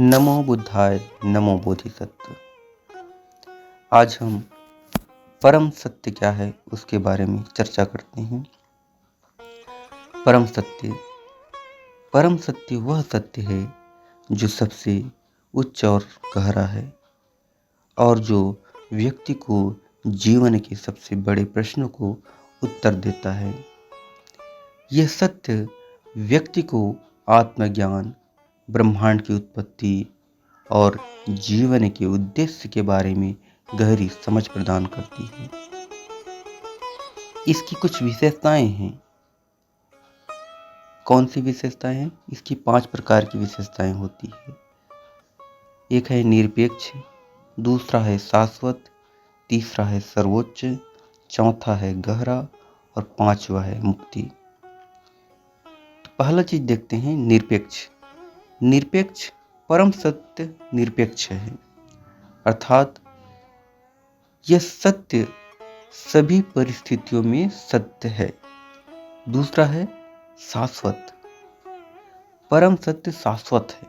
नमो बुद्धाय नमो बोधिसत्व। आज हम परम सत्य क्या है उसके बारे में चर्चा करते हैं। परम सत्य वह सत्य है जो सबसे उच्च और गहरा है और जो व्यक्ति को जीवन के सबसे बड़े प्रश्नों को उत्तर देता है। यह सत्य व्यक्ति को आत्मज्ञान, ब्रह्मांड की उत्पत्ति और जीवन के उद्देश्य के बारे में गहरी समझ प्रदान करती है। इसकी कुछ विशेषताएं हैं। कौन सी विशेषताएं हैं? इसकी 5 प्रकार की विशेषताएं होती है। एक है निरपेक्ष, दूसरा है शाश्वत, तीसरा है सर्वोच्च, चौथा है गहरा और पांचवा है मुक्ति। तो पहला चीज देखते हैं निरपेक्ष। परम सत्य निरपेक्ष है, अर्थात यह सत्य सभी परिस्थितियों में सत्य है। दूसरा है शाश्वत। परम सत्य शाश्वत है।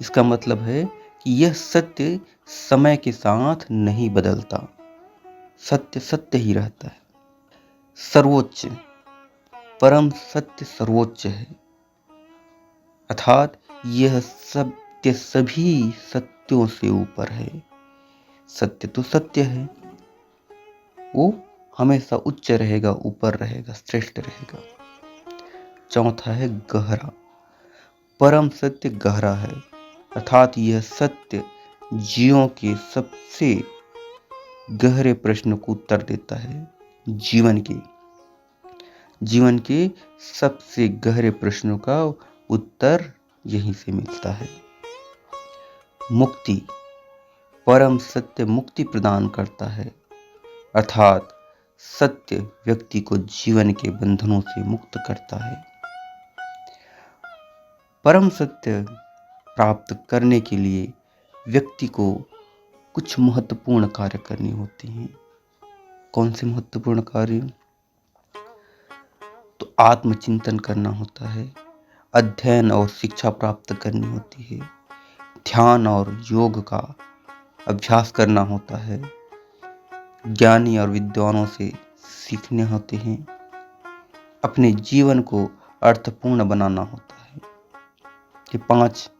इसका मतलब है कि यह सत्य समय के साथ नहीं बदलता, सत्य सत्य ही रहता है। सर्वोच्च, परम सत्य सर्वोच्च है, अर्थात यह सत्य सभी सत्यों से ऊपर है। सत्य तो सत्य है, वो हमेशा उच्च रहेगा, ऊपर रहेगा, श्रेष्ठ रहेगा। चौथा है गहरा। परम सत्य गहरा है, अर्थात यह सत्य जीवों के सबसे गहरे प्रश्न को उत्तर देता है। जीवन के सबसे गहरे प्रश्नों का उत्तर यहीं से मिलता है। मुक्ति, परम सत्य मुक्ति प्रदान करता है, अर्थात सत्य व्यक्ति को जीवन के बंधनों से मुक्त करता है। परम सत्य प्राप्त करने के लिए व्यक्ति को कुछ महत्वपूर्ण कार्य करने होते हैं। कौन से महत्वपूर्ण कार्य? तो आत्मचिंतन करना होता है, अध्ययन और शिक्षा प्राप्त करनी होती है, ध्यान और योग का अभ्यास करना होता है, ज्ञानी और विद्वानों से सीखने होते हैं, अपने जीवन को अर्थपूर्ण बनाना होता है। ये 5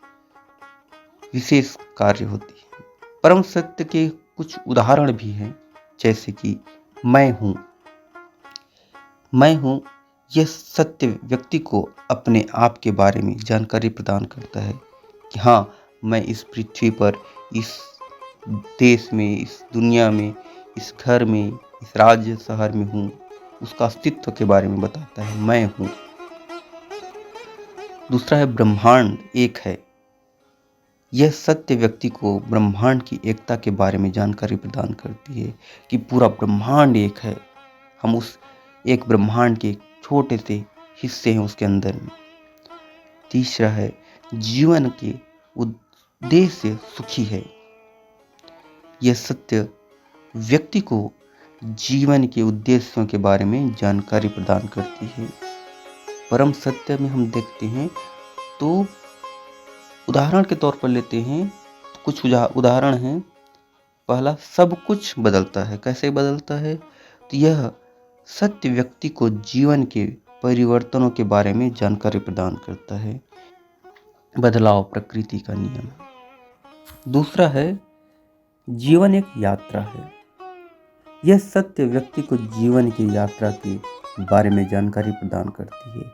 विशेष कार्य होती है। परम सत्य के कुछ उदाहरण भी हैं, जैसे कि मैं हूँ। यह सत्य व्यक्ति को अपने आप के बारे में जानकारी प्रदान करता है कि हाँ, मैं इस पृथ्वी पर, इस देश में, इस दुनिया में, इस घर में, इस राज्य शहर में हूँ। उसका अस्तित्व के बारे में बताता है, मैं हूँ। दूसरा है ब्रह्मांड एक है। यह सत्य व्यक्ति को ब्रह्मांड की एकता के बारे में जानकारी प्रदान करती है कि पूरा ब्रह्मांड एक है, हम उस एक ब्रह्मांड के छोटे से हिस्से हैं उसके अंदर में। तीसरा है जीवन के उद्देश्य सुखी है। यह सत्य व्यक्ति को जीवन के उद्देश्यों के बारे में जानकारी प्रदान करती है। परम सत्य में हम देखते हैं तो उदाहरण के तौर पर लेते हैं, कुछ उदाहरण हैं। पहला, सब कुछ बदलता है। कैसे बदलता है? तो यह सत्य व्यक्ति को जीवन के परिवर्तनों के बारे में जानकारी प्रदान करता है। बदलाव प्रकृति का नियम। दूसरा है जीवन एक यात्रा है। यह सत्य व्यक्ति को जीवन की यात्रा के बारे में जानकारी प्रदान करती है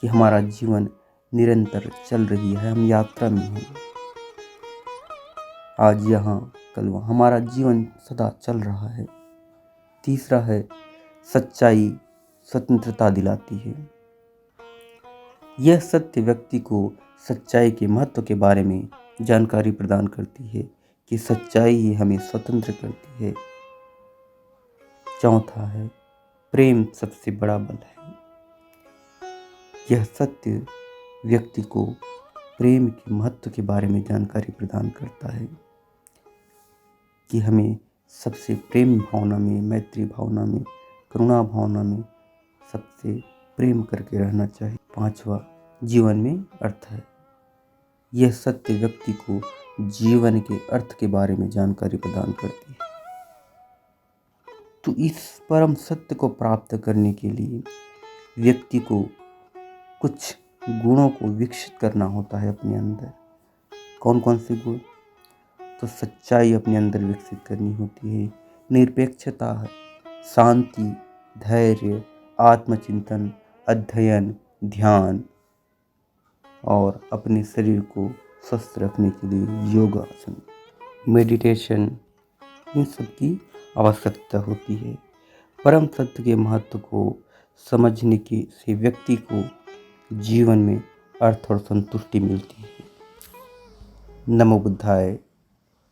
कि हमारा जीवन निरंतर चल रही है, हम यात्रा में हैं। आज यहाँ कल वहाँ, हमारा जीवन सदा चल रहा है। तीसरा है सच्चाई स्वतंत्रता दिलाती है। यह सत्य व्यक्ति को सच्चाई के महत्व के बारे में जानकारी प्रदान करती है कि सच्चाई ही हमें स्वतंत्र करती है। चौथा है प्रेम सबसे बड़ा बल है। यह सत्य व्यक्ति को प्रेम के महत्व के बारे में जानकारी प्रदान करता है कि हमें सबसे प्रेम भावना में, मैत्री भावना में, करुणा भावना में सबसे प्रेम करके रहना चाहिए। पांचवा जीवन में अर्थ है। यह सत्य व्यक्ति को जीवन के अर्थ के बारे में जानकारी प्रदान करती है। तो इस परम सत्य को प्राप्त करने के लिए व्यक्ति को कुछ गुणों को विकसित करना होता है अपने अंदर। कौन कौन से गुण? तो सच्चाई अपने अंदर विकसित करनी होती है, निरपेक्षता है, शांति, धैर्य, आत्मचिंतन, अध्ययन, ध्यान और अपने शरीर को स्वस्थ रखने के लिए योगासन, मेडिटेशन, इन सब की आवश्यकता होती है। परम सत्य के महत्व को समझने की से व्यक्ति को जीवन में अर्थ और संतुष्टि मिलती है। नमो बुद्धाय।